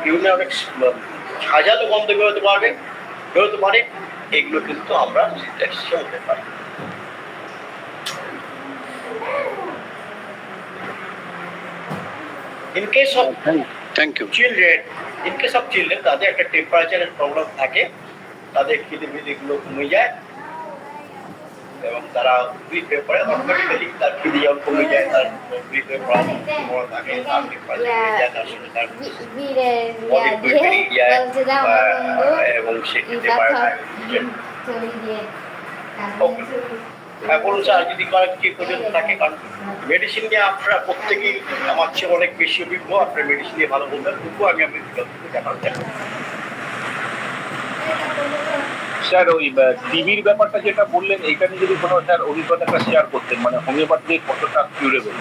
ইউরিনে অনেক সাজালো গন্ধ বেরোতে পারে, এগুলো কিন্তু আমরা সিনট্যাক্সিসে হতে পারি। In case of children, তাদের একটা টেম্পারেচারের প্রবলেম থাকে, তাদের খিদে কমে যায় এবং তারা উইক হয়ে পড়ে, অটোমেটিক্যালি তার খিদে যখন কমে যায়, তার উইক হয়ে পড়া থাকে, তার টেম্পারেচার বেড়ে যায়, তার সঙ্গে তার বডি বেড়ে যায় এবং সে খেতে পারে না। বলুন স্যার, যদি কি পর্যন্ত থাকে, কারণ মেডিসিন নিয়ে আপনারা প্রত্যেকেই আমার চেয়ে অনেক বেশি অভিজ্ঞ, আপনার মেডিসিন নিয়ে ভালো বলবেন, তবুও আমি জানার চেষ্টা করব। স্যার ওই টিভির ব্যাপারটা যেটা বললেন, এইখানে যদি কোনো স্যার অভিজ্ঞতাটা শেয়ার করতেন, মানে হোমিওপ্যাথি কতটা কিউরেবল?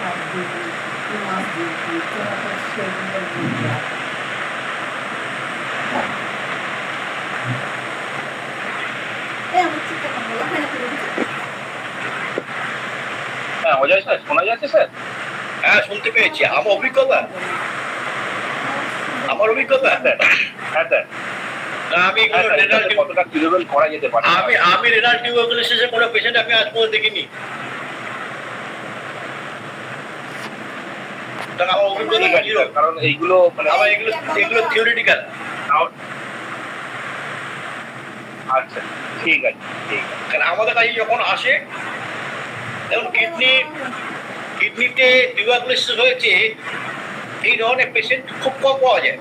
হ্যাঁ অজয় স্যার, শোনা যাচ্ছে স্যার? হ্যাঁ শুনতে পেয়েছি। আমার অভিজ্ঞতা হ্যাঁ স্যার, আমি কতটা কিউরেবল করা যেতে পারে? আমি রেনাল টিউবারকুলোসিসের কোনো পেশেন্ট আমি আজ পর্যন্ত দেখিনি। আমার অভিজ্ঞতা কারণ এইগুলো মানে আমার এগুলো থিওরিটিক্যাল। আচ্ছা ঠিক আছে। কারণ আমাদের কাছে যখন আসে, যেমন কিডনিতে টিউবারকুলোসিস হয়েছে, এই ধরনের পেশেন্ট খুব কম পাওয়া যায়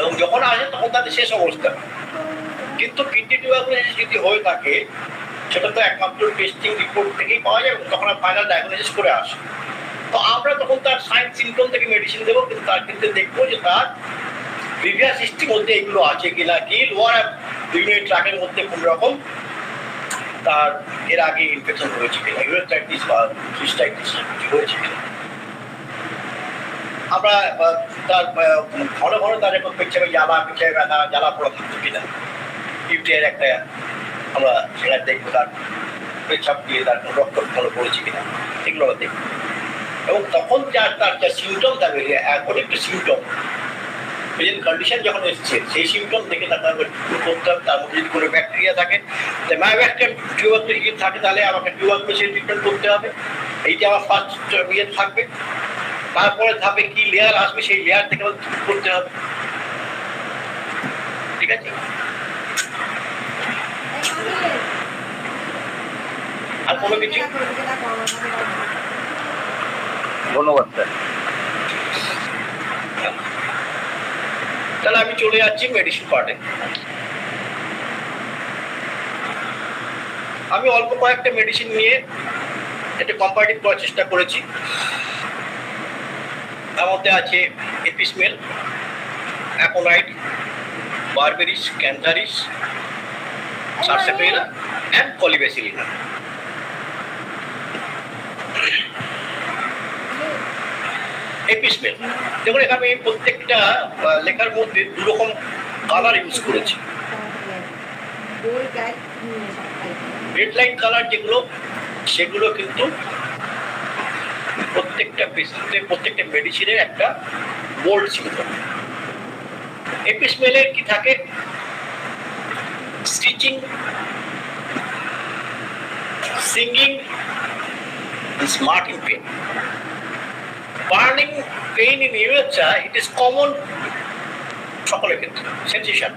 এবং যখন আসে তখন তাদের শেষ অবস্থা। কিন্তু কিডনি টিউবারকুলোসিস যদি হয়ে থাকে, সেটা তো একমাত্র টেস্টিং রিপোর্ট থেকেই পাওয়া যায়, তখন ফাইনাল ডায়াগনোসিস করে আসে। তো আমরা তখন তার সাইন সিমটম থেকে মেডিসিন দেবো, কিন্তু তার ক্ষেত্রে দেখবো যে তার প্রিভিয়াস হিস্ট্রির মধ্যে এগুলো আছে কিনা, কি লোয়ার ইউরিনারি ট্র্যাকের মধ্যে কোন রকম তার এর আগে ইনফেকশন হয়েছে কিনা, ইউরেথ্রাইটিস বা সিস্টাইটিস হয়েছে কিনা। আমরা তার ঘন তার এখন পেছাবে ব্যথা, জ্বালা পড়া থাকতো কিনা, ইউটিআইয়ের একটা আমরা সেটা দেখবো, তার পেছাব দিয়ে তার রক্ত ভালো পড়েছে কিনা, এগুলো আমরা দেখবো। এবং তখন তার যা সিমটম থাকবে, according to symptom, present condition যখন এসছে, সেই সিমটম দেখে তাকে করতে হবে। তার মধ্যে যদি কোনো ব্যাকটেরিয়া থাকে, মায়োব্যাকটেরিয়াম টিউবারকুলোসিস থাকে, তাহলে আমাকে টিউবারকুলোসিস ট্রিটমেন্ট করতে হবে। এইটা আমার ফার্স্ট ইয়ে থাকবে। তারপরে ধাপে কি লেয়ার আসবে, সেই লেয়ার থেকে করতে হবে। ঠিক আছে? আর কোনো কিছু? ধন্যবাদ স্যার। তাহলে আমি চলে যাচ্ছি মেডিসিন পার্টে। আমি অল্প কয়েকটা মেডিসিন নিয়ে এটা কম্পারেটিভ করার চেষ্টা করেছি। তার মধ্যে আছে apis mel, aconite, berberis, cantharis, sarsaparilla and colibacillinum. Apis mel দেখুন, এখানে আমি প্রত্যেকটা লেখার মধ্যে দুরকম কালার ইউজ করেছি। রেড লাইন কালার যেগুলো, সেগুলো কিন্তু প্রত্যেকটা মেডিসিনের একটা বোল্ড সিম্বল। এপিসমেলের কি থাকে? Stitching, stinging, smart in pain, burning pain in urethra, it is common সকলের ক্ষেত্রে। সেন্সেশন,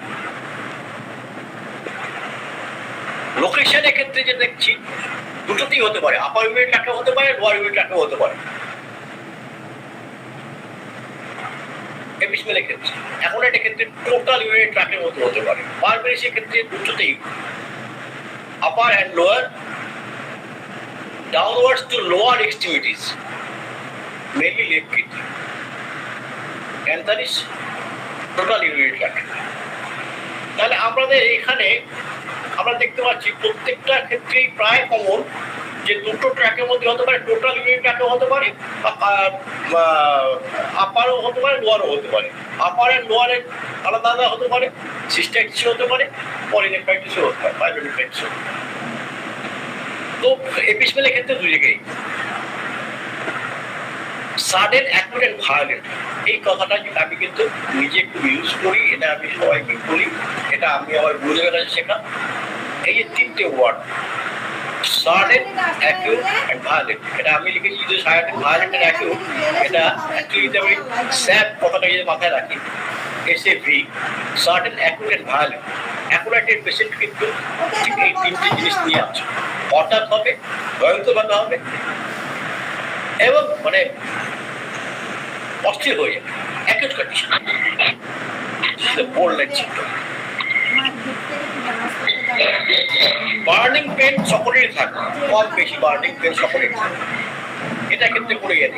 লোকেশনের ক্ষেত্রে যে দেখছি দুটোতেই হতে পারে, আপার ইউরিনারি ট্র্যাক্টেও হতে পারে, লোয়ার ইউরিনারি ট্র্যাক্টেও হতে পারে এপিসমেলের ক্ষেত্রে। এখন এটা ক্ষেত্রে টোটাল ইউরিনারি ট্র্যাক্টের মধ্যে হতে পারে। বারবেরিসের ক্ষেত্রে দুটোতেই, upper and lower, downwards to lower extremities, mainly left kidney. Cantharis total urinary tract. তাহলে আমাদের এখানে আমরা দেখতে পাচ্ছি প্রত্যেকটা ক্ষেত্রেই প্রায় কমন যে দুটো ট্র্যাকের মধ্যে হতে পারে, টোটাল ইউরিনারি ট্র্যাকও হতে পারে, আপারও হতে পারে, লোয়ারও হতে পারে। আপার অ্যান্ড লোয়ারের আলাদা আলাদা হতে পারে, সিস্টাইটিসও হতে পারে, পলিনেফ্রাইটিসও হতে পারে, পাইলোনেফ্রাইটিসও। তো এপিসমেলের ক্ষেত্রে দুই জায়গায় সাডেন অ্যাকুরেট অ্যান্ড ভায়োলেন্ট, এই কথাটা আমি কিন্তু নিজে খুব ইউজ করি, এটা আমি সবাইকে বলি, এটা আমি আমার গুরুদেবের কাছে শেখা। এই যে তিনটে word sudden acute and violent, এটা আমি লিখেছি যে সাডেন ভায়োলেন্ট অ্যান্ড অ্যাকিউট, এটা অ্যাকচুয়ালি যদি আমি স্যাপ কথাটা যদি মাথায় রাখি, SAV, sudden acute and violent. অ্যাকুরেটের পেশেন্ট কিন্তু ঠিক এই তিনটে জিনিস নিয়ে আছে, হঠাৎ হবে, ভয়ঙ্করভাবে হবে এবং মানে অস্থির হয়ে যাবে, acute condition, bold symptom. Burning pain সকলেরই থাকে, কম বেশি বার্নিং পেন সকলেরই থাকে, এটা ক্ষেত্রে করে গেলে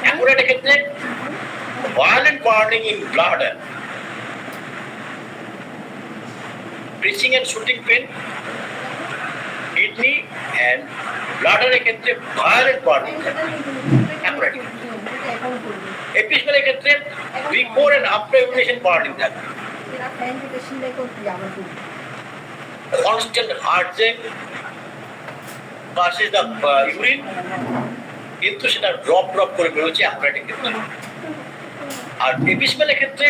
এখন এটা ক্ষেত্রে violent burning in bladder, breathing and shooting pain, kidney and bladder এর ক্ষেত্রে violent burning থাকে, এপিসমেলের ক্ষেত্রে before and after urination burning থাকে, constant urging passes the urine, কিন্তু সেটা ড্রপ করে বেরোচ্ছে অ্যাপারেটিক ক্ষেত্রে। আর এপিসমেলের ক্ষেত্রে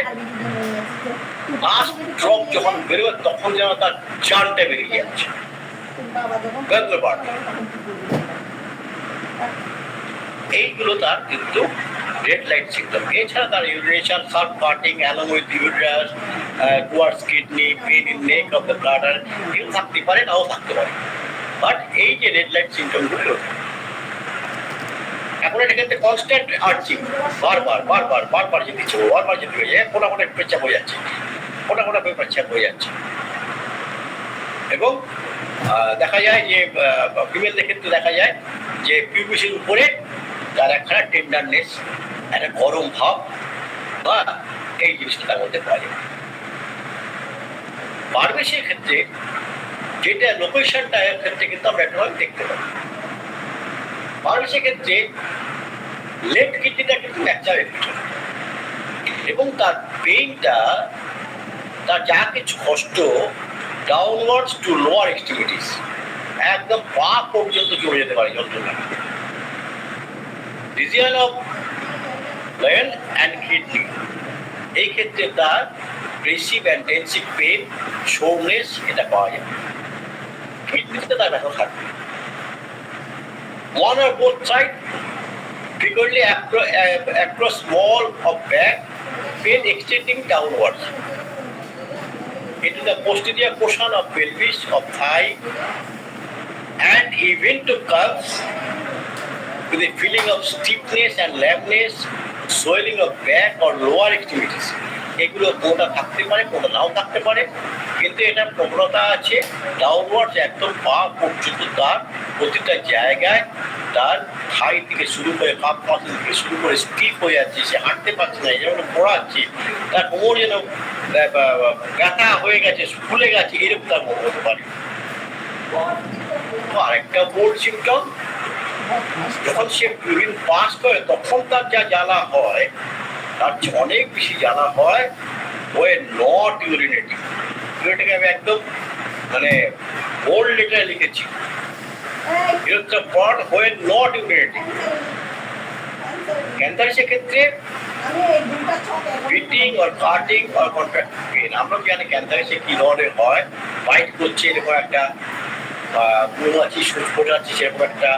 লাস্ট ড্রপ যখন বেরোবে তখন যেন তার জানটা বেরিয়ে যাচ্ছে, এইগুলো তার কিন্তু রেড লাইট সিম্পটম। এছাড়া তার urination, sharp darting, along with ureters towards kidney, pain in neck of the bladder, এগুলো থাকতে পারে, নাও থাকতে পারে, বাট এই যে রেড লাইট সিম্পটমগুলো এখন এটা ক্ষেত্রে কনস্ট্যান্ট আর্চিং, বারবার যেতে ইচ্ছে, বারবার যেতে হয়ে যায়, ফোটা পেচ্ছাপ হয়ে যাচ্ছে, ফোটা পেচ্ছাপ হয়ে যাচ্ছে। এবং দেখা যায় যে ফিমেলদের ক্ষেত্রে দেখা যায় যে পিউবিসের উপরে তার একখানা টেন্ডারনেস, একটা গরম ভাব বা এই জিনিসটা তার মধ্যে পাওয়া যায়। পারভেসের ক্ষেত্রে যেটা লোকেশনটা ক্ষেত্রে কিন্তু আমরা একটা দেখতে পাই, পারভেসের ক্ষেত্রে লেফট কিডনিটা কিন্তু ফ্র্যাকচার এবং তার পেইনটা, তার যা কিছু কষ্ট ডাউনওয়ার্ডস টু লোয়ার এক্সট্রিমিটিস, একদম পা পর্যন্ত চলে যেতে পারে যন্ত্রণা। Region of brain and kidney, এই ক্ষেত্রে তার প্রেসিভ অ্যান্টেন্সিভ পেন, সোরনেস এটা পাওয়া যায়, কিডনিতে তার ব্যথা থাকবে। One or both side, frequently across wall of back, pain extending downwards into the posterior portion of pelvis of thigh and even to calves, with a feeling of stiffness and lameness, swelling of back or lower extremities. এগুলো কোনটা থাকতে পারে, কোনটা নাও থাকতে পারে, কিন্তু এটার প্রবণতা আছে ডাউনওয়ার্ডস, একদম পা পর্যন্ত তার প্রতিটা জায়গায় তার থাই থেকে শুরু করে কাপ মাসেল থেকে শুরু করে স্টিফ হয়ে যাচ্ছে, সে হাঁটতে পারছে না, যেমন পড়াচ্ছে, তার কোমর যেন ব্যথা হয়ে গেছে, ফুলে গেছে, এরকম তার মনে হতে পারে। আরেকটা বোল্ড সিম্পটম, যখন সে ইউরিন পাস করে তখন তার যা জ্বালা হয় তার অনেক বেশি জ্বালা হয় ওয়ে নট ইউরিনেটিং। ইউরিনেটিং আমি একদম মানে বোল্ড লেটারে লিখেছি, ওয়ে নট ইউরিনেটিং। ক্যান্সারের ক্ষেত্রে biting or cutting or contract pain, আমরা জানি ক্যান্সারের কি ধরনের হয়, বাইট করছে এরকম একটা মৌমাছি সুচ ফোটাচ্ছে সেরকম একটা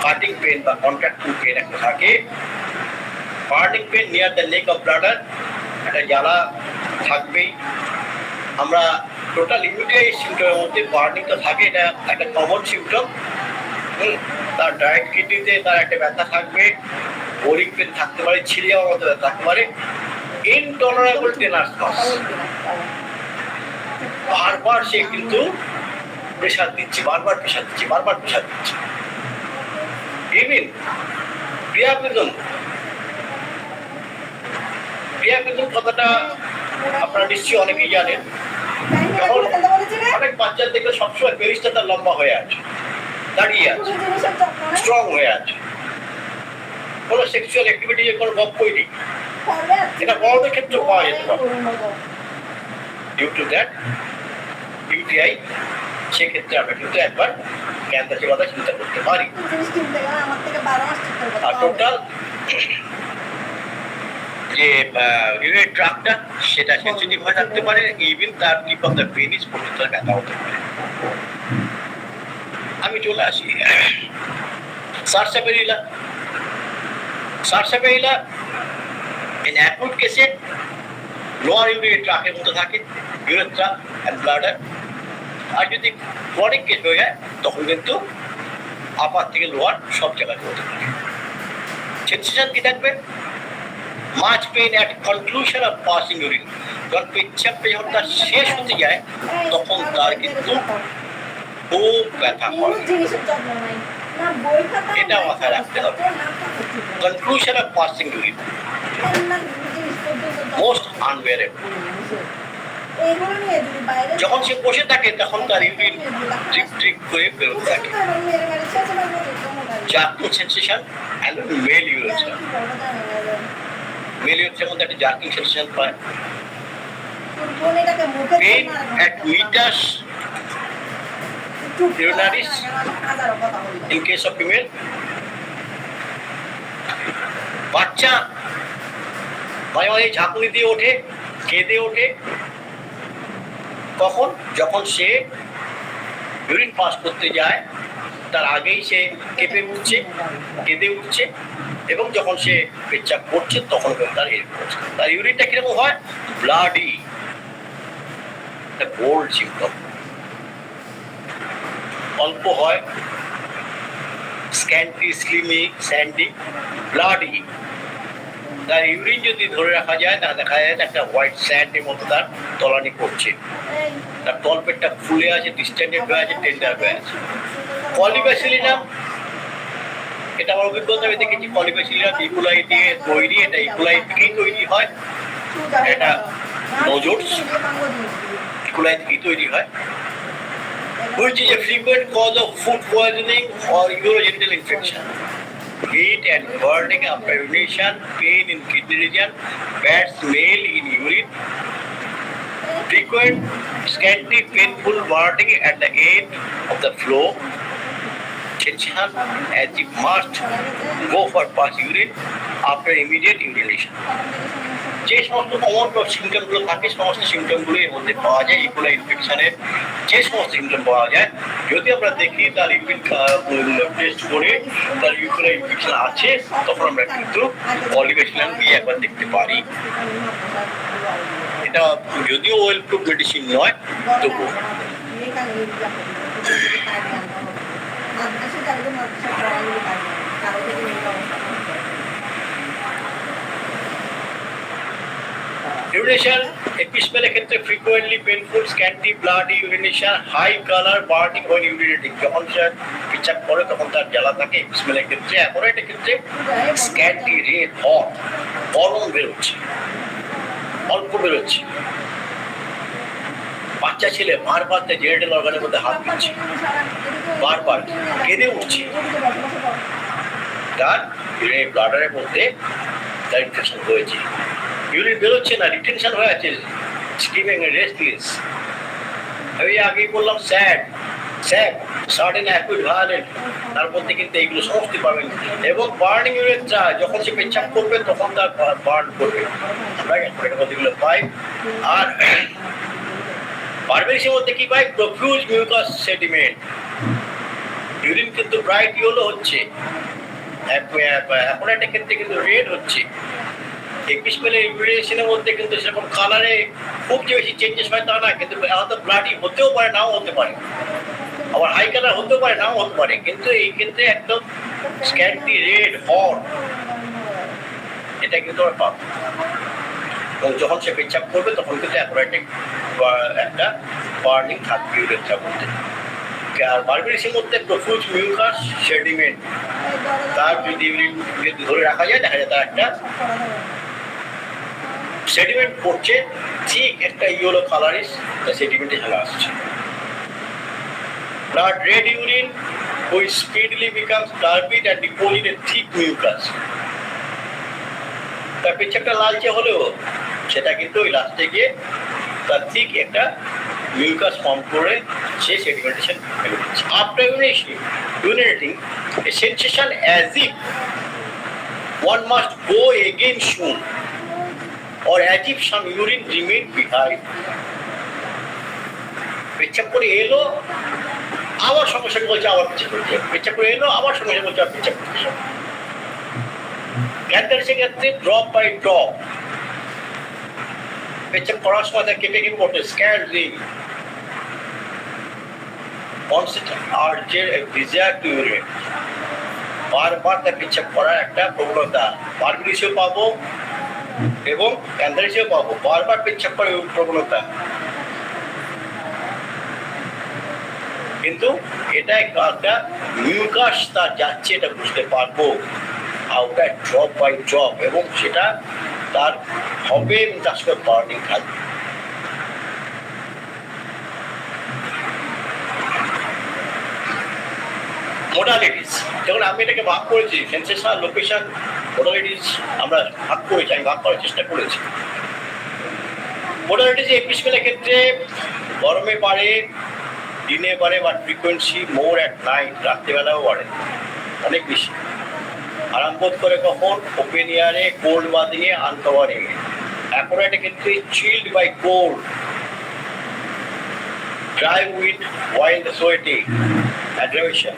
কাটিং পেন বা কন্ট্রাক্টিং পেন একটা থাকে। Burning pain near the neck of bladder, একটা জ্বালা থাকবেই। আমরা টোটাল ইমিউনিটি সিমটমের মধ্যে বার্নিংটা থাকে, এটা একটা কমন সিমটম। তার ডায়েট কিডনিতে তার একটা ব্যথা থাকবে, বোরিং পেন থাকতে পারে, ছিঁড়ে যাওয়ার মতো ব্যথা থাকতে পারে, ইনটলারেবল টেনার্স মাস, বারবার সে কিন্তু প্রেশার দিচ্ছে, বারবার প্রেশার দিচ্ছে। ইভিন প্রিয়াবেদন কথাটা আপনারা নিশ্চয়ই অনেকেই জানেন। যখন অনেক বাচ্চা দেখলে সবসময় পেরিসটা তার লম্বা হয়ে আছে, দাঁড়িয়ে আছে, স্ট্রং হয়ে আছে, কোনো সেক্সুয়াল অ্যাক্টিভিটি কোনো গপ্পই নেই, এটা বড়দের ক্ষেত্রে পাওয়া যেতে পারে। ডিউ টু দ্যাট ইউটিআই, সেক্ষেত্রে আমরা কিন্তু একবার ক্যান্সারের কথা চিন্তা করতে পারি। আর টোটাল যে ইউরিনের ট্রাকটা সেটা সেন্সিটিভ হয়ে থাকতে পারে, ইভেন তার টিপ অফ দ্য পেনিস পর্যন্ত ব্যথা হতে পারে। আমি চলে আসি সারসাপেরিলা। সারসাপেরিলা in acute কেসে লোয়ার ইউরিনের ট্রাকের মধ্যে থাকে, ইউরেথ্রা অ্যান্ড ব্লাডার। আর যদি ক্রনিক কেস হয়ে যায় তখন কিন্তু আপার থেকে লোয়ার সব জায়গায় হতে পারে। সেন্সেশন কি থাকবে? Much pain at conclusion of passing urine. যখন পেচ্ছাপে যখন তার শেষ হতে যায় তখন তার কিন্তু খুব ব্যথা হয়। এটা মাথায় রাখতে হবে। Conclusion of passing urine most unbearable. যখন সে বসে থাকে তখন তার ইউরিন ড্রিপ ড্রিপ করে বেরোতে থাকে। Jerking sensation and male urethra. Male ইউরেথ্রার মধ্যে একটা জার্কিং সেন্সেশন পায়। Pain at meatus urinaris in case of female। বাচ্চা মাঝে মাঝে ঝাঁকুনি দিয়ে ওঠে, কেঁদে ওঠে। কখন? যখন সে ইউরিন পাস করতে যায় তার আগেই সে কেঁপে উঠছে, কেঁদে উঠছে, এবং যখন সে পেচ্ছাপ করছে তখন তার এরকম হচ্ছে। তার ইউরিনটা কিরকম হয়? Bloody, bold symptom. অল্প হয়, স্ক্যান্টি, স্লিমি, স্যান্ডি, ব্লাডি। তার ইউরিন যদি ধরে রাখা যায় তা দেখা যায় একটা হোয়াইট স্যান্ডের মতো তার তলানি করছে। তার তলপেটটা ফুলে আছে, ডিস্টেন্ডেড হয়ে আছে, টেন্ডার হয়ে আছে। কলিব্যাসিলিনাম, এটা আমার অভিজ্ঞতা, আমি দেখেছি কলিব্যাসিলিনাম ইকুলাই দিয়ে তৈরি। এটা ইকুলাই থেকেই তৈরি হয়। এটা নোজোটস ইকুলাই থেকেই তৈরি হয়। Which is a frequent cause of food poisoning or urogenital infection. Heat and burning after urination, pain in kidney region, bad smell in urine, frequent scanty painful burning at the end of the flow, sensation as if must go for pass urine after immediate urination. যে সমস্ত common সিমটমগুলো থাকে সমস্ত সিমটমগুলো এর মধ্যে পাওয়া যায়। E. coli ইনফেকশনের যে সমস্ত সিমটম পাওয়া যায়, যদি আমরা দেখি তার ইউরিন টেস্ট করে তার ইকোলাই ইনফেকশন আছে তখন আমরা কিন্তু কলিব্যাসিলিনাম দিয়ে একবার দেখতে পারি। এটা যদিও ওয়েল প্রুফ মেডিসিন নয়, তবুও urination epismele ক্ষেত্রে frequently painful, scanty, bloody urination, high color, burning when urinating। যখন সে পেচ্ছাপ করে তখন তার জ্বালা থাকে এপিসমেলের ক্ষেত্রে। অ্যাপোরাইটের ক্ষেত্রে scanty, red, hot, গরম বেরোচ্ছে, অল্প বেরোচ্ছে। বাচ্চা ছেলে বারবার তার জেনিটাল অর্গানের মধ্যে হাত দিচ্ছে, বারবার কেঁদে উঠছে। তার ইউরিনারি ব্লাডারের মধ্যে তার ইনফেকশন হয়েছে। ইউরিন বেরোচ্ছে না, রিটেনশন হয়ে আছে, স্কিমিং, রেস্টলেস। আমি আগেই বললাম স্যাড, সাডেন অ্যাকুইট ভায়োলেন্ট, তার মধ্যে কিন্তু এইগুলো সমস্ত পাবেন। এবং বার্নিং ইউরেথ্রা, যখন সে পেচ্ছাপ করবে তখন তার বার্ন করবে, আমরা এর মধ্যে এগুলো পাই। আর বারবেরিসের মধ্যে কি পাই? Profuse mucus sediment. ইউরিন কিন্তু ব্রাইট ইয়েলো হচ্ছে, অ্যাপোরাইটের ক্ষেত্রে কিন্তু রেড হচ্ছে। এপিসমেলের ইউরিনেশনের মধ্যে কিন্তু সেরকম কালারে খুব যে বেশি চেঞ্জেস হয় তা না, কিন্তু আলাদা ব্লাডি হতেও পারে, নাও হতে পারে, আবার হাই কালার হতেও পারে, নাও হতে পারে। কিন্তু এই ক্ষেত্রে একদম স্ক্যান্টি, রেড, হট, এটা কিন্তু আমরা পাবো। এবং যখন সে পেচ্ছাপ করবে তখন কিন্তু অ্যাপোরাইটিক একটা বার্নিং থাকবে ইউরেথ্রার মধ্যে। আর বারবেরিসের মধ্যে প্রফিউজ মিউকাস সেডিমেন্ট, তার যদি ধরে রাখা যায় দেখা যায় তার একটা সেডিমেন্ট পড়ছে, ঠিক একটা ইয়েলো কালারিস সেডিমেন্টে চলে আসছে। Blood red urine which speedily becomes turbid and deposit a thick mucus। তার পেচ্ছাপটা লালচে হলেও সেটা কিন্তু ওই লাস্টে গিয়ে তার ঠিক একটা মিউকাস ফর্ম করে সে সেডিমেন্টেশন ফেলে দিচ্ছে। After urinating a sensation as if one must go again soon, or as if some urine remained behind. পেচ্ছাপ করে এলো, আবার সঙ্গে সঙ্গে বলছে আবার পেচ্ছাপ করছে, পেচ্ছাপ করে এলো, আবার সঙ্গে সঙ্গে বলছে আবার পেচ্ছাপ করছে। ক্যান্সার সেক্ষেত্রে ড্রপ বাই ড্রপ পেচ্ছাপ করার সময় তার কেটে কেটে পড়ছে, স্ক্যান রিং বারবার তার পেচ্ছাপ করার একটা প্রবণতা, বারবার হিসেবে পাবো এবং ক্যান্সার হিসেবে পাবো, বারবার পেচ্ছাপ করার প্রবণতা। কিন্তু এটা একটা মিউকাস তার যাচ্ছে, এটা বুঝতে পারবো ওটা ড্রপ বাই ড্রপ, এবং সেটা তার হবে এবং তার সঙ্গে বার্নিং থাকবে। মোডালিটিস, যেমন আমি এটাকে ভাগ করেছি সেন্সেশনাল, লোকেশন, মোডালিটিস আমরা ভাগ করেছি, আমি ভাগ করার চেষ্টা করেছি। মোডালিটিস এপিসমেলের ক্ষেত্রে গরমে বাড়ে, দিনে বাড়ে, বা ফ্রিকোয়েন্সি মোর অ্যাট নাইট, রাত্রিবেলাও বাড়ে অনেক বেশি। আরাম বোধ করে কখন? ওপেন এয়ারে, কোল্ড বাথিংয়ে, আনকভারিংয়ে। অ্যাকোরাইটের ক্ষেত্রে chilled by cold, dry with wild sweating, aggravation.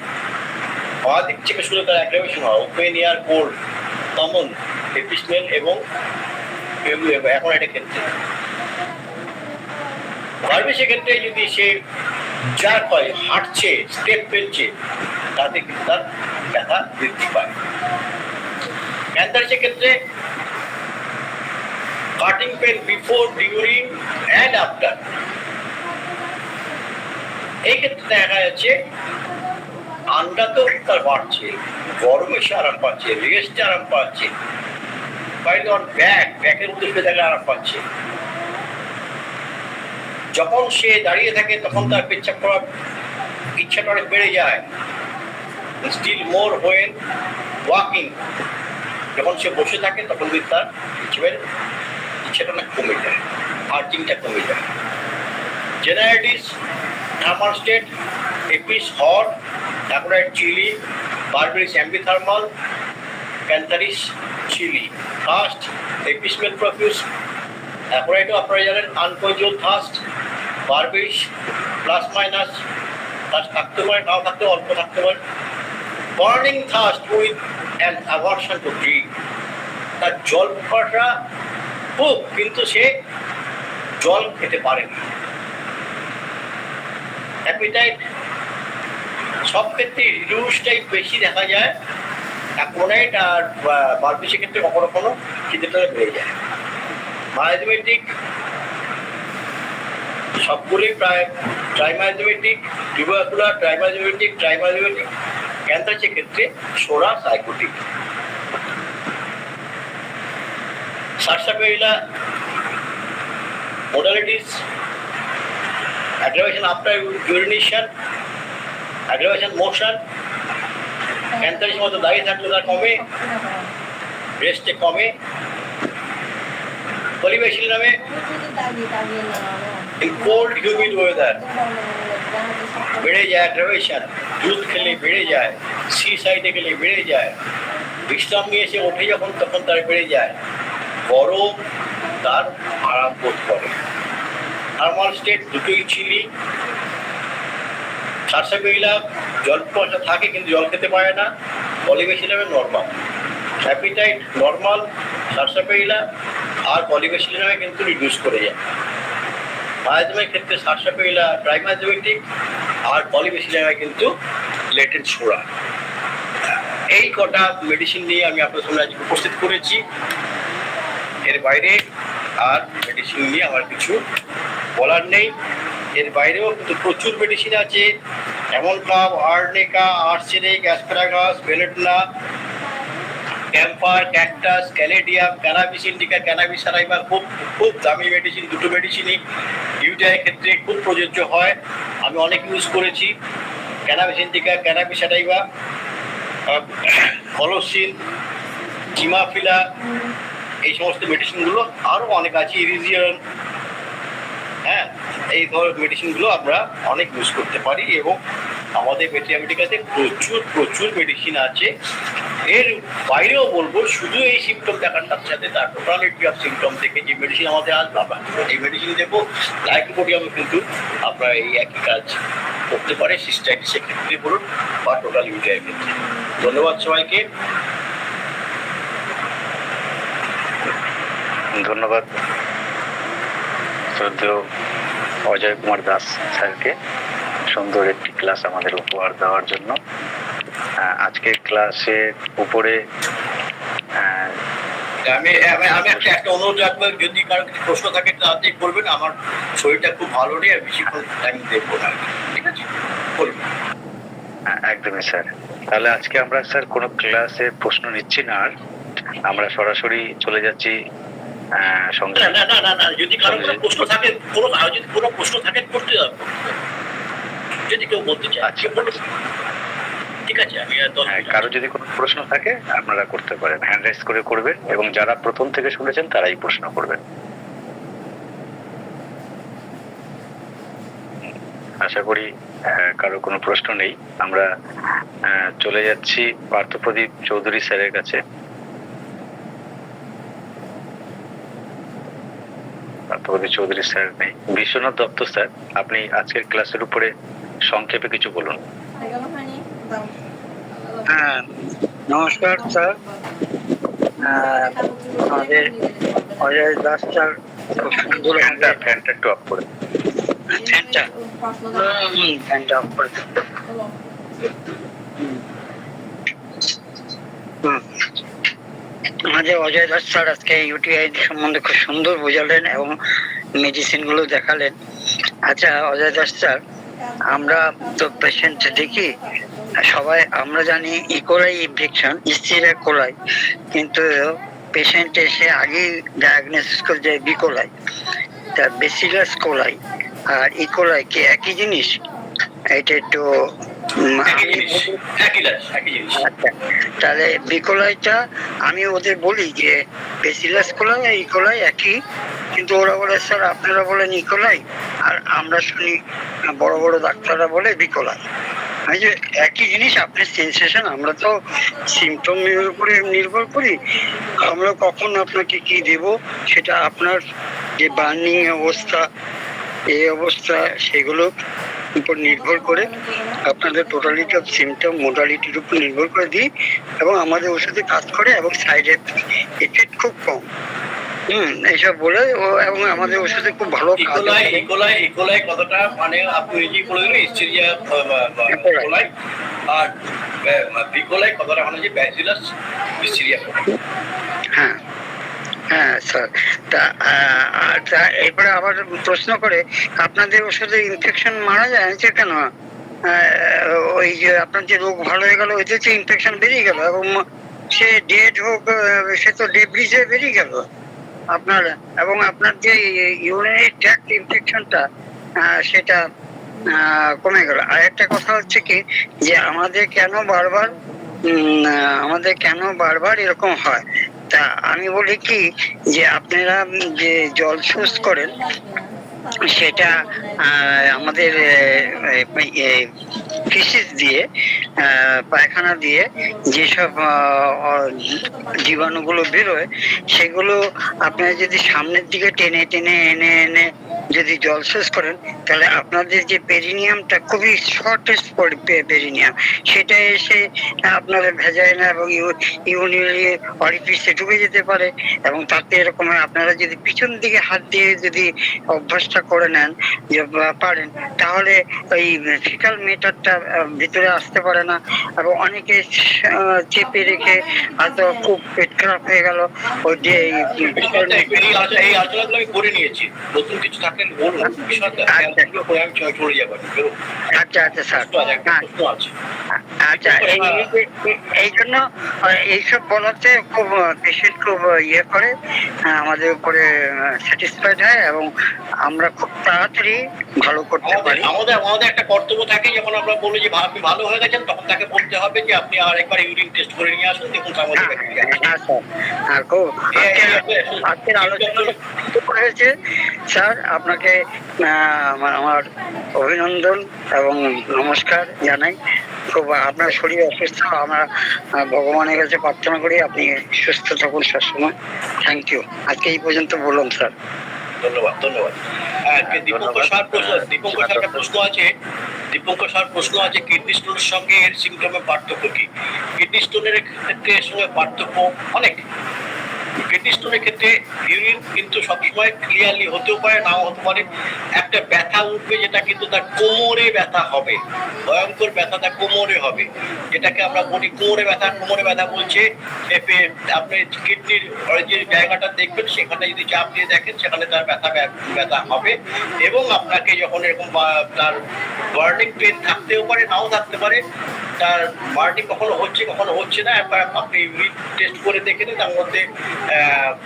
বাঁ দিক থেকে শুরু তার অ্যাগ্রাভেশন হয়, open air, cold, common apis mel এবং অ্যাকোরাইটের ক্ষেত্রে। ভার্মিসের ক্ষেত্রে যদি সে জার্ক হয়, হাঁটছে, স্টেপ ফেলছে, তাতে কিন্তু তার ব্যথা বৃদ্ধি পায়। ক্যান্সারের ক্ষেত্রে cutting pain before, during and after. এই ক্ষেত্রে দেখা যাচ্ছে আন্ডাতেও তার বাড়ছে, গরমে সে আরাম পাচ্ছে, রেস্টে আরাম পাচ্ছে, ব্যাকের মধ্যে শুয়ে থাকলে আরাম পাচ্ছে। যখন সে দাঁড়িয়ে থাকে তখন তার পেচ্ছাপ করার ইচ্ছাটা অনেক বেড়ে যায়। স্টিল মোর হোয়েন ওয়াকিং, যখন সে বসে থাকে তখন কিন্তু তার ইচ্ছাটা অনেক কমে যায়, আর্চিংটা কমে যায়। Generalities, thermal state, apis hot, aconite chilly, berberis ambithermal, cantharis chilly. First apis mel profuse, অ্যাকোরাইটও আপনারা জানেন uncontrolled thirst, berberis plus minus, thirst থাকতে পারে, নাও থাকতে অল্প থাকতে পারে। Burning thirst with an aversion to drink, তার জল পিপাসা খুব, কিন্তু সে জল খেতে পারেনি। অ্যাপিটাইট, সব ক্ষেত্রে রিডিউসটাই বেশি দেখা যায়, অ্যাকোরাইট আর বারবেরিসের ক্ষেত্রে কখনো কখনো খিদেটা বেড়ে যায়। মায়াজমেটিক, সবগুলোই প্রায় ট্রাইমাইজমেটিক, টিউবারকুলার, ট্রাইমাইজমেটিক, ক্যান্সারের ক্ষেত্রে psora sycotic. Sarsaparilla modalities, aggravation after urination, aggravation motion. ক্যান্সারের মতো দাঁড়িয়ে থাকলে তার কমে, রেস্টে কমে। পরিবেশিল নামে কোল্ড হিউমিড ওয়েদার বেড়ে যায়, অ্যাগ্রাভেশন, দুধ খেলে বেড়ে যায়, সি সাইডে গেলে বেড়ে যায়, বিশ্রাম নিয়ে এসে ওঠে যখন তখন তার বেড়ে যায়, গরম তার আরাম বোধ করে। থার্মাল স্টেট দুটোই চিলি। সারসাপেরিলা জল পিপাসা থাকে কিন্তু জল খেতে পারে না, পলিবেশিলামে নর্মাল। অ্যাপিটাইট নর্মাল সারসাপেরিলা, আর পলিবেশিলামে কিন্তু রিডিউস করে যায়। মায়াজমের ক্ষেত্রে সারসাপেরিলা ট্রাইমাইজমেটিক, আর পলিবেশিলামে কিন্তু লেটেন্ট সোরা। এই কটা মেডিসিন নিয়ে আমি আপনার সামনে আজকে উপস্থিত করেছি। এর বাইরে আর মেডিসিন নিয়ে আমার কিছু বলার নেই। এর বাইরেও কিন্তু প্রচুর মেডিসিন আছে, এমন কাপ, arnica, arsenic, asparagus, belladonna, camphor, cactus, caladium, cannabis indica, cannabis সারাইবা, খুব খুব দামি মেডিসিন। দুটো মেডিসিনই ইউটিআইয়ের ক্ষেত্রে খুব প্রযোজ্য হয়, আমি অনেক ইউজ করেছি। ক্যানাবিস ইন্ডিকা, ক্যানাবিস সারাইবা, কলোসিন, জিমাফিলা, এই সমস্ত মেডিসিনগুলো, আরও অনেক আছে, ইরিজিয়ন, হ্যাঁ, এই ধরনের মেডিসিনগুলো আমরা অনেক ইউজ করতে পারি। এবং আমাদের পেটিয়ামেটিকাতে প্রচুর প্রচুর মেডিসিন আছে এর বাইরেও বলবো, শুধু এই সিমটম দেখার সাথে সাথে তার টোটালিটি অফ সিমটম থেকে যে মেডিসিন আমাদের আসবে, আমরা এই মেডিসিন দেবো। লাইকোপোডিয়ামে কিন্তু আপনারা এই একই কাজ করতে পারে, সিস্টাইটিসের ক্ষেত্রে বলুন বা টোটাল ইউটিআই ক্ষেত্রে। ধন্যবাদ সবাইকে। ধন্যবাদ শ্রদ্ধেয় অজয় কুমার দাস স্যারকে সুন্দর একটি ক্লাস আমাদের উপহার দেওয়ার জন্য। আজকের ক্লাসের উপরে আমি একটা অনুরোধ রাখবো, যদি কারো কিছু প্রশ্ন থাকে তাড়াতাড়ি করবেন। আমার শরীরটা খুব ভালো নেই, আর বেশিক্ষণ টাইম দেবো না, ঠিক আছে? বলুন। একদমই স্যার। তাহলে আজকে আমরা স্যার কোনো ক্লাসে প্রশ্ন নিচ্ছি না, আর আমরা সরাসরি চলে যাচ্ছি সঙ্গে। না না না না, যদি কারো কোনো প্রশ্ন থাকে, যদি কোনো প্রশ্ন থাকে করতে হবে, যদি কেউ বলতে চায় আজকে বলুন, ঠিক আছে? আমি কারো যদি কোনো প্রশ্ন থাকে আপনারা করতে পারেন, হ্যান্ড রাইজ করে করবেন, এবং যারা প্রথম থেকে শুনেছেন তারাই প্রশ্ন করবেন। আশা করি কারো কোনো প্রশ্ন নেই। আমরা চলে যাচ্ছি পার্থপ্রদীপ চৌধুরী স্যারের কাছে। পার্থপ্রদীপ চৌধুরী স্যার নেই। বিশ্বনাথ দত্ত স্যার, আপনি আজকের ক্লাসের উপরে সংক্ষেপে কিছু বলুন। হ্যাঁ, নমস্কার স্যার। আমাদের অজয় দাস স্যার খুব সুন্দর ফ্যানটা একটু অফ করে ফ্যানটা অফ করে আমাদের অজয় দাস স্যার আজকে ইউটিআই সম্বন্ধে খুব সুন্দর বোঝালেন এবং মেডিসিন গুলো দেখালেন। আচ্ছা অজয় দাস স্যার, আমরা তো পেশেন্ট দেখি সবাই, আমরা জানি ইকোলাই ইনফেকশন, স্টিরা কোলাই, কিন্তু পেশেন্ট এসে আগেই ডায়াগনোসিস করে যায় বিকোলাই। তা বেসিলাস কোলাই আর ইকোলাই কি একই জিনিস? এটা একটু আচ্ছা, তাহলে বিকোলাইটা আমি ওদের বলি যে বেসিলাস কোলাই আর ইকোলাই একই, কিন্তু ওরা বলে স্যার আপনারা বলেন ইকোলাই, আর আমরা শুনি বড় বড় ডাক্তাররা বলে বিকোলাই। এই যে একই জিনিস, আপনার সেন্সেশন, আমরা তো সিমটমের উপরে নির্ভর করি। আমরা কখন আপনাকে কি দেব সেটা আপনার যে বার্নিং অবস্থা, এই অবস্থা, সেগুলো উপর নির্ভর করে আপনাদের টোটালিটি অফ সিমটম মোডালিটির উপর নির্ভর করে দিই, এবং আমাদের ওষুধে কাজ করে এবং সাইড এফেক্ট খুব কম। এইসব বলে এবং আমাদের ওষুধে খুব ভালো কাজ হয়। ইকোলাই কথাটা মানে আপনি নিজেই বলে দিলেন, হিস্টেরিয়া কোলাই, আর বিকোলাই কথাটা মানে যে ব্যাসিলাস হিস্টেরিয়া কোলাই। হ্যাঁ হ্যাঁ স্যার। তা এরপরে আবার প্রশ্ন করে, আপনাদের ওষুধে ইনফেকশন মারা যায় যে কেন? ওই যে আপনার যে রোগ ভালো হয়ে গেল, ওইতে যে ইনফেকশন বেরিয়ে গেল, এবং সে ডেড হোক, সে তো ডেব্রিজে বেরিয়ে গেল আপনার, এবং আপনার যে ইউরিনারি ট্র্যাক্ট ইনফেকশনটা সেটা কমে গেল। আর একটা কথা হচ্ছে কি, যে আমাদের কেন বারবার এরকম হয়? তা আমি বলি কি, যে আপনারা যে জল শোষ করেন সেটা আমাদের ফিসিস দিয়ে, পায়খানা দিয়ে যেসব জীবাণুগুলো বেরোয়, সেগুলো আপনারা যদি সামনের দিকে টেনে টেনে এনে এনে যদি জল শোষ করেন, তাহলে আপনাদের যে পেরিনিয়ামটা খুবই শর্টেস্ট পেরিনিয়াম, সেটা এসে আপনাদের ভেজাইনা এবং ইউরিনারি অরিফিসে ঢুকে যেতে পারে। এবং তাতে এরকম আপনারা যদি পিছন দিকে হাত দিয়ে যদি অভ্যাসটা করে নেন যে পারেন, তাহলে ওই ফিকাল মেটারটা ভিতরে আসতে পারে না, এবং অনেকে চেপে রেখে হয়তো খুব পেট খারাপ হয়ে গেল। ওই যে এই আলোচনাগুলো আমি করে নিয়েছি, নতুন কিছু থাকলে বলুন। আচ্ছা আচ্ছা স্যার, আচ্ছা এই জন্য এইসব বলাতে খুব পেশেন্ট খুব ইয়ে করে, আমাদের উপরে স্যাটিসফাইড হয়, এবং আমরা খুব তাড়াতাড়ি ভালো করতে পারি। আমাদের একটা কর্তব্য থাকে, যখন আমরা বলি যে আপনি ভালো হয়ে গেছেন, তখন তাকে বলতে হবে যে আপনি আরেকবার ইউরিন টেস্ট করে নিয়ে আসুন, দেখুন আজকের আলোচনা হয়েছে স্যার আপনাকে আমার অভিনন্দন এবং নমস্কার জানাই। খুব আপনার শরীর অসুস্থ, আমরা ভগবানের কাছে প্রার্থনা করি আপনি সুস্থ থাকুন সবসময়। Thank you. আজকে এই পর্যন্ত বলুন স্যার। ধন্যবাদ ধন্যবাদ। দীপঙ্কর স্যার একটা প্রশ্ন আছে। দীপঙ্কর স্যার প্রশ্ন আছে, কিডনি স্টোনের সঙ্গে এর সিমটমের পার্থক্য কি? কিডনি স্টোনের ক্ষেত্রে এর সঙ্গে পার্থক্য অনেক। কিডনি স্টোনের ক্ষেত্রে ইউরিন কিন্তু সবসময় ক্লিয়ারলি হতেও পারে, নাও হতে পারে। একটা ব্যথা উঠবে, যেটা কিন্তু তার কোমরে ব্যথা হবে, ভয়ঙ্কর ব্যথা তার কোমরে হবে, যেটাকে আমরা বলি কোমরে ব্যথা। কোমরে ব্যথা বলছে আপনি কিডনির যে জায়গাটা দেখবেন সেখানে যদি চাপ দিয়ে দেখেন সেখানে তার ব্যথা হবে। এবং আপনাকে যখন এরকম তার বার্নিং পেন থাকতেও পারে, নাও থাকতে পারে। তার বার্নিং কখনো হচ্ছে কখনো হচ্ছে না, একবার আপনি ইউরিন টেস্ট করে দেখে নিন তার মধ্যে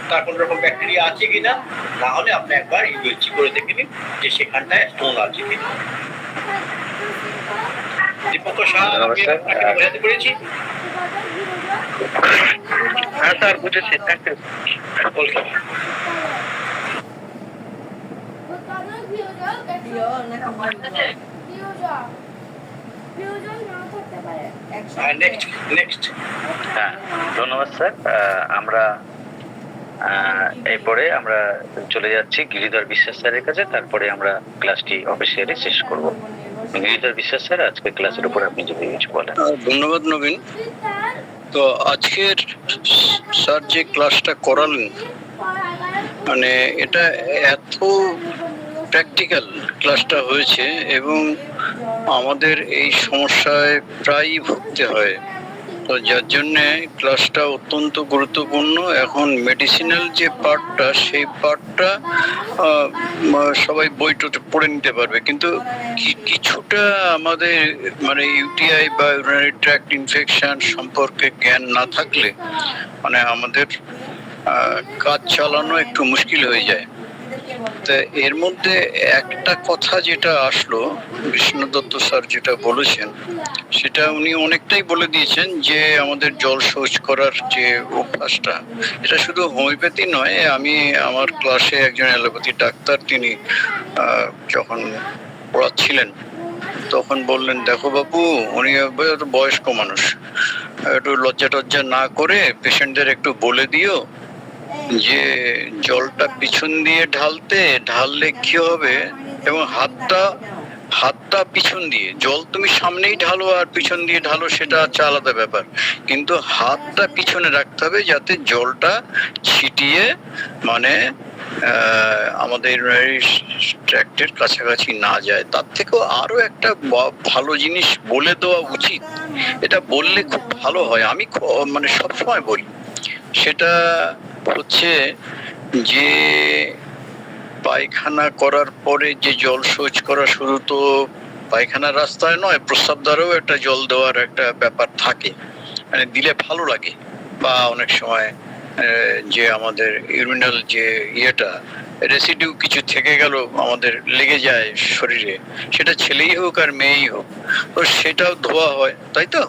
তার কোনো রকম ব্যাকটেরিয়া আছে কিনা, না হলে আপনি একবার ইউএসজি করে দেখে নিন যে সেখানটায় স্টোন আছে কিনা। দীপঙ্কর শাহ, আমি আপনাকে বোঝাতে পেরেছি? হ্যাঁ স্যার, বুঝেছি। Thank you. ওয়েলকাম। নেক্সট। হ্যাঁ, ধন্যবাদ স্যার। আমরা এরপরে আমরা চলে যাচ্ছি গিরিধর বিশ্বাস স্যারের কাছে, তারপরে আমরা ক্লাসটি অফিসিয়ালি শেষ করব। গিরিধর বিশ্বাস স্যার, আজকে ক্লাসের উপর আপনি যদি কিছু বলেন। ধন্যবাদ নবীন। তো আজকের স্যার যে ক্লাসটা করালেন, মানে এটা এত প্র্যাকটিক্যাল ক্লাসটা হয়েছে এবং আমাদের এই সমস্যায় প্রায়ই ভুগতে হয়, তো যার জন্যে ক্লাসটা অত্যন্ত গুরুত্বপূর্ণ। এখন মেডিসিনাল যে পার্টটা, সেই পার্টটা সবাই বইটা পড়ে নিতে পারবে, কিন্তু কিছুটা আমাদের মানে ইউটিআই বা ইউরিনারি ট্র্যাক্ট ইনফেকশন সম্পর্কে জ্ঞান না থাকলে মানে আমাদের কাজ চালানো একটু মুশকিল হয়ে যায়। তো এর মধ্যে একটা কথা যেটা আসলো, বিষ্ণু দত্ত স্যার যেটা বলেছেন সেটা উনি অনেকটাই বলে দিয়েছেন, যে আমাদের জল শৌচ করার যে অভ্যাসটা, এটা শুধু হোমিওপ্যাথি নয়। আমি আমার ক্লাসে একজন অ্যালোপ্যাথি ডাক্তার, তিনি যখন পড়াচ্ছিলেন তখন বললেন, দেখো বাবু, উনি বয়স্ক মানুষ, একটু লজ্জা টজ্জা না করে পেশেন্টদের একটু বলে দিও যে জলটা পিছন দিয়ে ঢাললে কি হবে, এবং হাতটা পিছন দিয়ে, জল তুমি সামনেই ঢালো আর পিছন দিয়ে ঢালো সেটা হচ্ছে আলাদা ব্যাপার, কিন্তু হাতটা পিছনে রাখতে হবে যাতে জলটা ছিটিয়ে মানে আমাদের ট্র্যাক্টের কাছাকাছি না যায়। তার থেকেও আরো একটা ভালো জিনিস বলে দেওয়া উচিত, এটা বললে খুব ভালো হয়, আমি মানে সবসময় বলি, সেটা হচ্ছে যে পায়খানা করার পরে যে জল শৌচ করা, শুধু তো পায়খানার রাস্তায় নয়, প্রস্রাবদ্বারেও একটা জল দেওয়ার একটা ব্যাপার থাকে, মানে দিলে ভালো লাগে। বা অনেক সময় যে আমাদের ইউরিনাল যে ইয়েটা রেসিডিউ কিছু থেকে গেল আমাদের লেগে যায় শরীরে, সেটা ছেলেই হোক আর মেয়েই হোক, তো সেটাও ধোয়া হয়, তাই তো?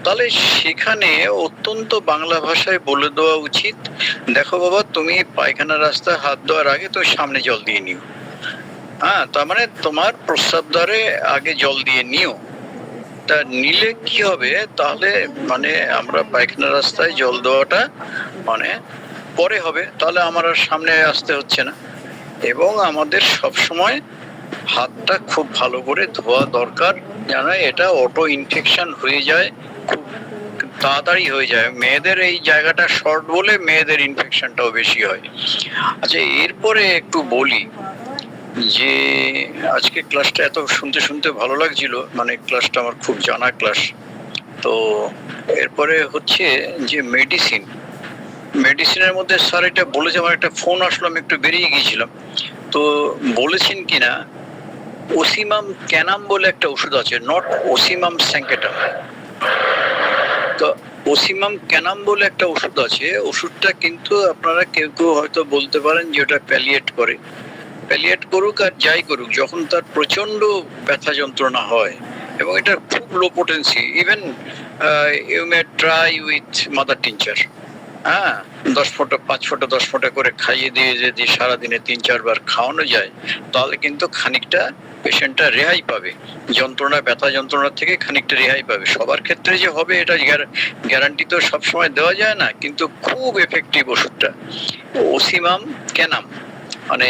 তাহলে সেখানে অত্যন্ত বাংলা ভাষায় বলে দেওয়া উচিত, দেখো বাবা, তুমি পায়খানা রাস্তায় হাত ধোয়ার আগে তো সামনে জল দিয়ে নিও। হ্যাঁ, তার মানে তোমার প্রস্রাবদ্বারে আগে জল দিয়ে নিও। তা নিলে কি হবে, তাহলে মানে আমরা পায়খানা রাস্তায় জল দেওয়াটা মানে পরে হবে, তাহলে আমার আর সামনে আসতে হচ্ছে না। এবং আমাদের সব সময় হাতটা খুব ভালো করে ধোয়া দরকার, যেন এটা অটো ইনফেকশন হয়ে যায়, খুব তাড়াতাড়ি হয়ে যায়। মেয়েদের এই জায়গাটা শর্ট বলে মেয়েদের ইনফেকশনটাও বেশি হয়। আচ্ছা, এরপরে একটু বলি যে আজকে ক্লাসটা এত শুনতে ভালো লাগছিল, মানে ক্লাসটা আমার খুব জানা ক্লাস। তো এরপরে হচ্ছে যে মেডিসিনের মধ্যে স্যার এটা বলেছে, আমার একটা ফোন আসলো, আমি একটু বেরিয়ে গিয়েছিলাম, তো বলেছেন কিনা ওসিমাম ক্যানাম বলে একটা ওষুধ আছে, নট ওসিমাম স্যাঙ্কেটাম। তো ওসিমাম ক্যানাম বলে একটা ওষুধ আছে, ওষুধটা কিন্তু আপনারা কেউ হয়তো বলতে পারেন যে ওটা প্যালিয়েট করে, প্যালিয়েট করুক আর যাই করুক, যখন তার প্রচন্ড ব্যথা যন্ত্রণা হয় এবং এটা খুব low potency, even you may try with mother tincture, হ্যাঁ 10 ফোঁটা 5 ফোঁটা 10 ফোঁটা করে খাইয়ে দিয়ে যদি সারাদিনে 3-4 বার খাওয়ানো যায়, তাহলে কিন্তু খানিকটা পেশেন্টটা রেহাই পাবে, ব্যথা যন্ত্রণা থেকে খানিকটা রেহাই পাবে। সবার ক্ষেত্রে যে হবে এটা গ্যারান্টি তো সবসময় দেওয়া যায় না, কিন্তু খুব এফেক্টিভ ওষুধটা ওসিমাম ক্যানাম, মানে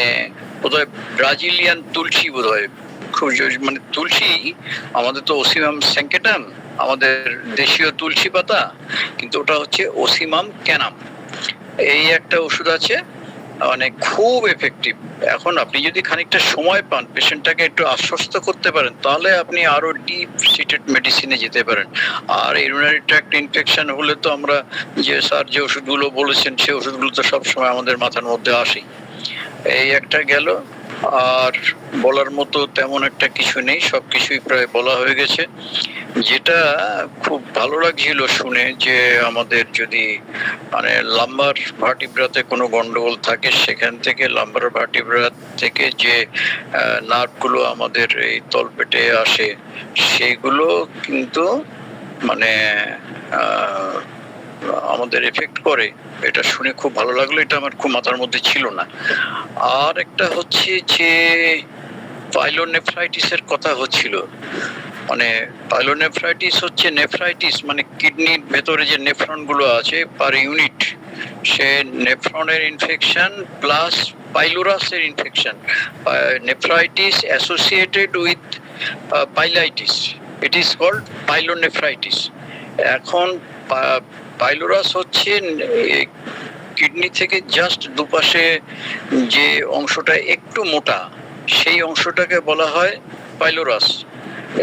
বোধহয় ব্রাজিলিয়ান তুলসী, বোধহয় খুব মানে তুলসী, আমাদের তো ওসিমাম স্যাঙ্কেটাম আমাদের দেশীয় তুলসী পাতা, কিন্তু ওটা হচ্ছে ওসিমাম ক্যানাম। এই একটা ওষুধ আছে, মানে খুব এফেক্টিভ। এখন আপনি যদি খানিকটা সময় পান, পেশেন্টটাকে একটু আশ্বস্ত করতে পারেন, তাহলে আপনি আরো ডিপ সিটেড মেডিসিনে যেতে পারেন। আর ইউরিনারি ট্র্যাক্ট ইনফেকশন হলে তো আমরা যে স্যার যে ওষুধগুলো বলেছেন সেই ওষুধগুলো তো সবসময় আমাদের মাথার মধ্যে আসে। এই একটা গেল, আর বলার মতো তেমন একটা কিছু নেই, সবকিছুই প্রায় বলা হয়ে গেছে। যেটা খুব ভালো লাগছিল শুনে যে আমাদের যদি মানে লাম্বার ভার্টিব্রাতে কোনো গন্ডগোল থাকে, সেখান থেকে লাম্বার ভার্টিব্রা থেকে যে নার্ভগুলো আমাদের এই তলপেটে আসে, সেগুলো কিন্তু মানে আমাদের এফেক্ট করে। এটা শুনে খুব ভালো লাগলো, এটা আমার খুব মাথার মধ্যে ছিল না। আর একটা হচ্ছে যে পাইলোনেফ্রাইটিসের কথা হচ্ছিল, মানে পাইলোনেফ্রাইটিস হচ্ছে নেফ্রাইটিস, মানে কিডনির ভেতরে যে নেফ্রন গুলো আছে পার ইউনিট, সে নেফ্রনের ইনফেকশন প্লাস পাইলোরাসের infection, nephritis associated with pyelitis, it is called pyelonephritis. এখন পাইলোরাস হচ্ছে কিডনি থেকে জাস্ট দুপাশে যে অংশটা একটু মোটা, সেই অংশটাকে বলা হয় পাইলোরাস।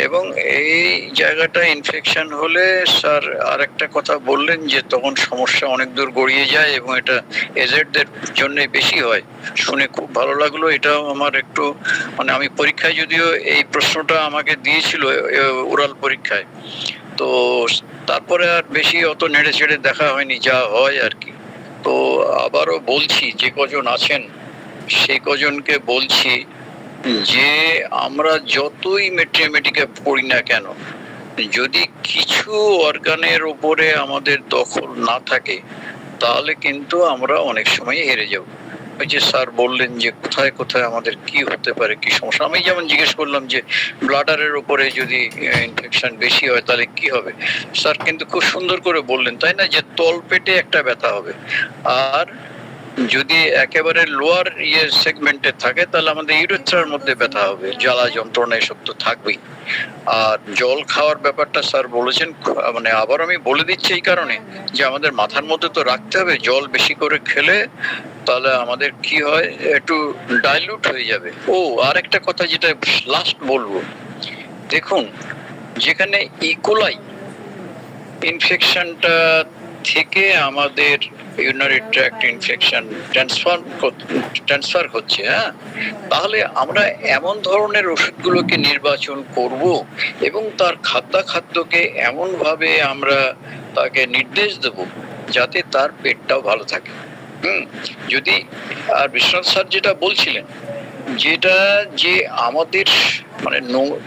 এবং এই জায়গাটা ইনফেকশন হলে স্যার আর একটা কথা বললেন যে তখন সমস্যা অনেক দূর গড়িয়ে যায় এবং এটা এজেডদের জন্য বেশি হয়। শুনে খুব ভালো লাগলো। এটাও আমার একটু মানে আমি পরীক্ষায় যদিও এই প্রশ্নটা আমাকে দিয়েছিল ওরাল পরীক্ষায়, তো তারপরে আর বেশি অত নেড়ে ছেড়ে দেখা হয়নি, যা হয় আর কি। তো আবারও বলছি, যে কজন আছেন সেই কজনকে বলছি যে আমরা যতই মেট্রিমেটিকে পড়ি না কেন, যদি কিছু অর্গানের উপরে আমাদের দখল না থাকে, তাহলে কিন্তু আমরা অনেক সময় হেরে যাব। ওই যে স্যার বললেন যে কোথায় কোথায় আমাদের কি হতে পারে, কি সমস্যা। আমি যেমন জিজ্ঞেস করলাম যে ব্লাডারের উপরে যদি ইনফেকশন বেশি হয় তাহলে কি হবে, স্যার কিন্তু খুব সুন্দর করে বললেন, তাই না, যে তলপেটে একটা ব্যথা হবে। আর যদি একেবারে লোয়ার সেগমেন্টে থাকে তাহলে আমাদের ইউরেথ্রার মধ্যে ব্যথা হবে, জ্বালা যন্ত্রণা এসব তো থাকবেই। আর জল খাওয়ার ব্যাপারটা স্যার বলেছেন, মানে আবার আমি বলে দিচ্ছি এই কারণে যে আমাদের মাথার মধ্যে তো রাখতে হবে, জল বেশি করে খেলে তাহলে আমাদের কি হয়, একটু ডাইলুট হয়ে যাবে। ও আর একটা কথা যেটা লাস্ট বলবো, দেখুন যেখানে ইকোলাই ইনফেকশনটা থেকে আমাদের ইউরিনারি ট্র্যাক্ট ইনফেকশন ট্রান্সফার হচ্ছে, হ্যাঁ, তাহলে আমরা এমন ধরনের ওষুধগুলোকে নির্বাচন করব এবং তার খাদ্যকে এমন ভাবে আমরা তাকে নির্দেশ দেব যাতে তার পেটটাও ভালো থাকে। যদি আর বিশ্বনাথ স্যার যেটা বলছিলেন, যেটা যে আমাদের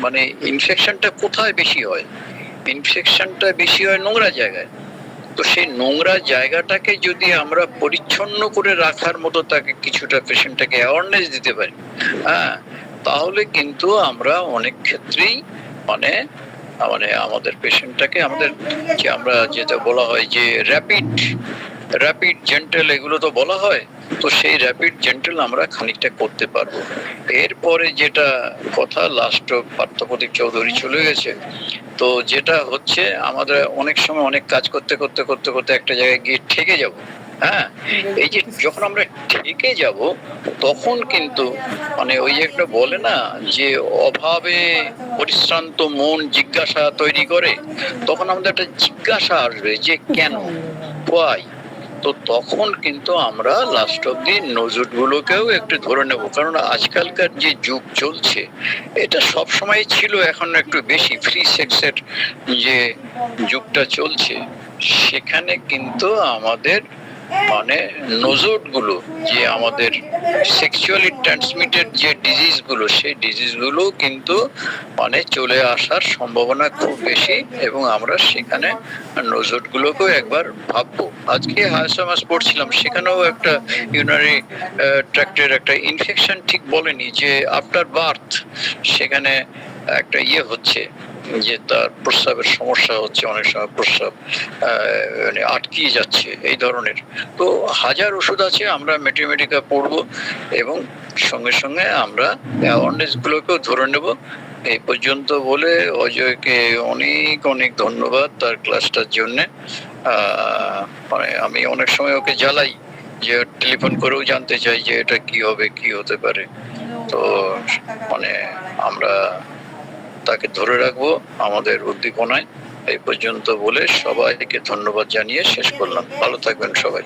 মানে ইনফেকশনটা কোথায় বেশি হয়, ইনফেকশনটা বেশি হয় নোংরা জায়গায়। তো সেই নোংরা জায়গাটাকে যদি আমরা পরিচ্ছন্ন করে রাখার মতো তাকে কিছুটা পেশেন্টটাকে অ্যাওয়ারনেস দিতে পারি, হ্যাঁ, তাহলে কিন্তু আমরা অনেক ক্ষেত্রেই মানে আমাদের পেশেন্টটাকে আমাদের যে আমরা যেটা বলা হয় যে র্যাপিড জেন্টেল এগুলো তো বলা হয়, তো সেই র্যাপিড জেন্টেল আমরা খানিকটা করতে পারবো। এরপরে যেটা কথা, লাস্ট পার্থপ্রদীপ চৌধুরী চলে গেছে, তো যেটা হচ্ছে আমাদের অনেক সময় অনেক কাজ করতে করতে করতে করতে একটা জায়গায় গিয়ে ঠেকে যাব। হ্যাঁ, এই যে যখন আমরা ঠেকে যাব তখন কিন্তু মানে ওই একটা বলে না যে অভাবে পরিশ্রান্ত মন জিজ্ঞাসা তৈরি করে, তখন আমাদের একটা জিজ্ঞাসা আসবে যে কেন, why। তো তখন কিন্তু আমরা লাস্ট অব্দি নজুট গুলোকেও একটু ধরে নেব, কারণ আজকালকার যে যুগ চলছে এটা সব সময় ছিল, এখন একটু বেশি ফ্রি সেক্সের যে যুগটা চলছে, সেখানে কিন্তু আমাদের মানে নোজোট গুলো, যে আমাদের সেক্সুয়ালি ট্রান্সমিটেড যে ডিজিজ গুলো, সেই ডিজিজ গুলো কিন্তু মানে চলে আসার সম্ভাবনা খুব বেশি, এবং আমরা সেখানে নোজোট গুলোকেও একবার ভাববো। আজকে হায়াসামাস পড়ছিলাম, সেখানেও একটা ইউনারি ট্র্যাক্টের একটা ইনফেকশন, ঠিক বলেনি যে আফটার বার্থ সেখানে একটা হচ্ছে যে তার প্রস্রাবের সমস্যা হচ্ছে, অনেক সময় প্রস্রাব মানে আটকিয়ে যাচ্ছে, এই ধরনের। তো হাজার ওষুধ আছে, আমরা ম্যাথমেটিকা পড়বো এবং সঙ্গে সঙ্গে আমরা অ্যাওয়ারনেস গুলোকেও ধরে নেব। এই পর্যন্ত বলে অজয়কে অনেক অনেক ধন্যবাদ তার ক্লাসটার জন্য। মানে আমি অনেক সময় ওকে জ্বালাই, যে টেলিফোন করেও জানতে চাই যে এটা কি হবে, কি হতে পারে। তো মানে আমরা তাকে ধরে রাখবো আমাদের উদ্দীপনায়। এই পর্যন্ত বলে সবাইকে ধন্যবাদ জানিয়ে শেষ করলাম। ভালো থাকবেন সবাই।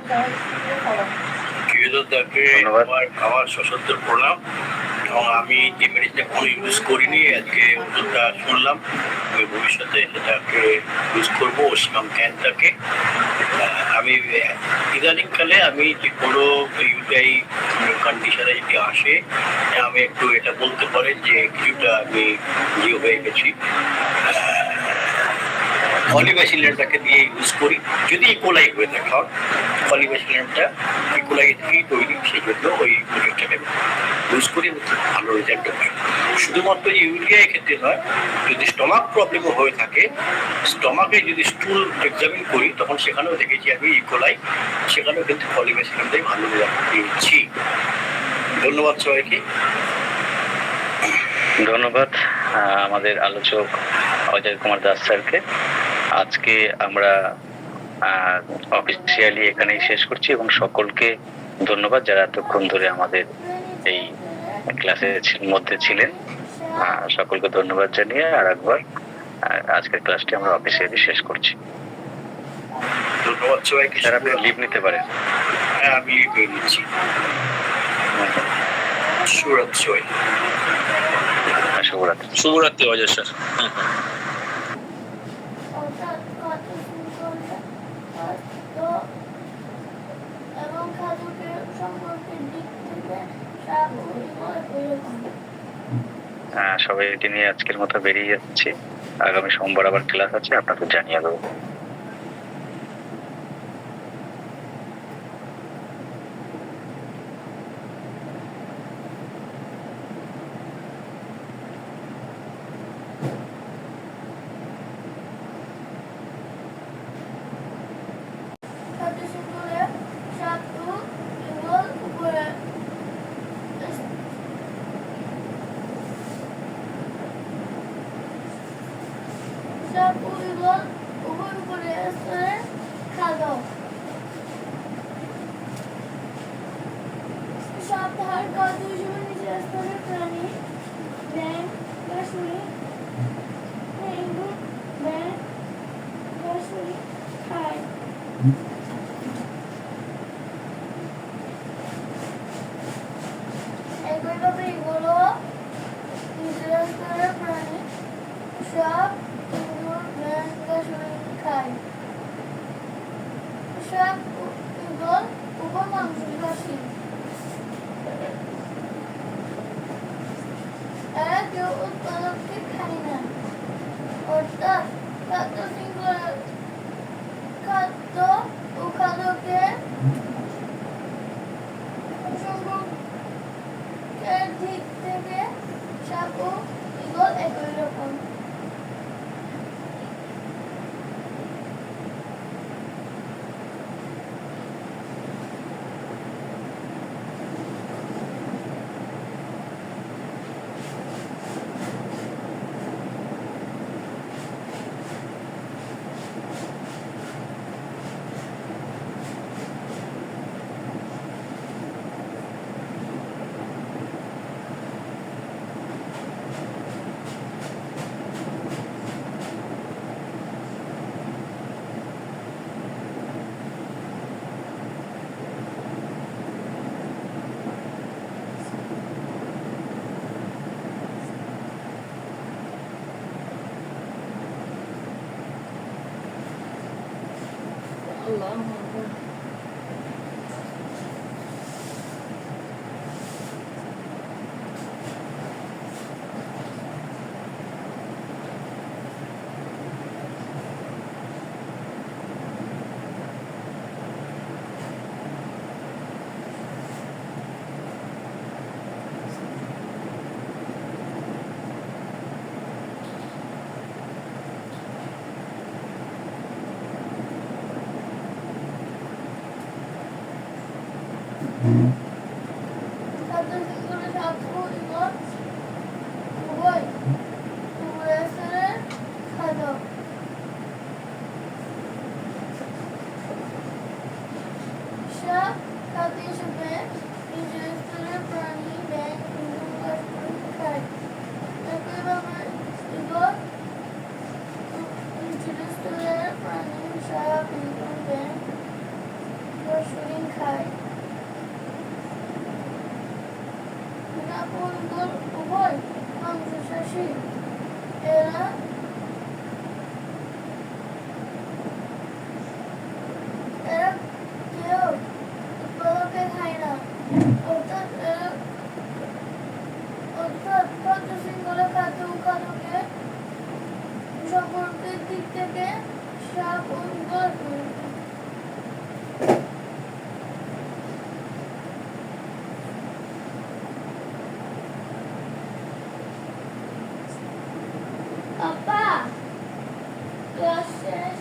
কিউদাকে ধন্যবাদ। আমার সশস্ত্র প্রণাম। এবং আমি যে মেডিসিনটা কোনো ইউজ করিনি, আজকে ওষুধটা শুনলাম, আমি ভবিষ্যতে সেটাকে ইউজ করবো ওসমাম ক্যানটাকে। আমি ইদানিংকালে আমি যে কোনো ইউটিআই কন্ডিশনে যদি আসে, আমি একটু এটা বলতে পারেন যে কিছুটা আমি হয়ে গেছি। পলিব্যাসিলিয়ামটাকে দিয়ে ইউজ করি, যদি ইকোলাই হয়ে থাকে। কারণ পলিব্যাসিলিয়ামটা ইকোলাই থেকেই তৈরি, সেই জন্য ওই প্রোডাক্টটাকে ইউজ করি, খুব ভালো রেজাল্ট পাই। শুধুমাত্র যে ইউরিয়ার ক্ষেত্রে নয়, যদি স্টমাক প্রবলেমও হয়ে থাকে, স্টমাকে যদি স্টুল এক্সামিন করি, তখন সেখানেও দেখেছি আমি ইকোলাই, সেখানেও কিন্তু পলিব্যাসিলিয়ামটাই ভালো রেজাল্ট পেয়েছি। ধন্যবাদ সবাইকে। ধন্যবাদ আমাদের আলোচক অজয় কুমার দাস স্যারকে। আজকে আমরা অফিসিয়ালি এখানেই শেষ করছি, এবং সকলকে ধন্যবাদ যারা এতক্ষণ ধরে আমাদের এই ক্লাসের মধ্যে ছিলেন। সকলকে ধন্যবাদ জানিয়ে আর একবার আজকের ক্লাসটি আমরা অফিসিয়ালি শেষ করছি। ধন্যবাদ সবাইকে। স্যার, আপনি লিভ নিতে পারেন। হ্যাঁ, আমি লিভ নিয়ে নিচ্ছি। শুভরাত্রি। শুভরাত্রি। শুভরাত্রি অজয় স্যার। এবং খাদ্যের সম্পর্কের দিক থেকে সবাই এটি নিয়ে আজকের মতো বেরিয়ে যাচ্ছি। আগামী সোমবার আবার ক্লাস আছে, আপনাদের জানিয়ে দেবো। সপ্তাহের পর 200 নিচের স্তরের প্রাণী ব্যাং কাশ্মীর ব্যাং কাশ্মীর খায়। একইভাবে এগুলো নিচের স্তরের প্রাণী সব ব্যাং কাশ্মীর খায়। সব ইগল উপমাংসবাসী। এরা কেউ উৎপাদককে খায় না, অর্থাৎ খাদ্য শৃঙ্খলা খাদ্য ও খাদ্যের সম্পর্কের দিক থেকে সাপ ও ঈগল একই রকম। আল্লাহু আকবার। উইঘুর উভয় মাংসাশী। এরা এরা কেউ উৎপাদকে খায় না, অর্থাৎ খাদ্য শৃঙ্খলা খাদ্য উৎপাদকে সম্পর্কের দিক থেকে সাপ ও বিপদ। আপা ক্লাস শেষ।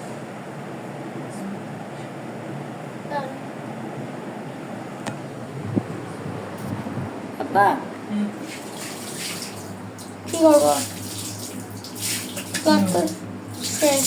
আপা কি করবো? ক্লাস শেষ।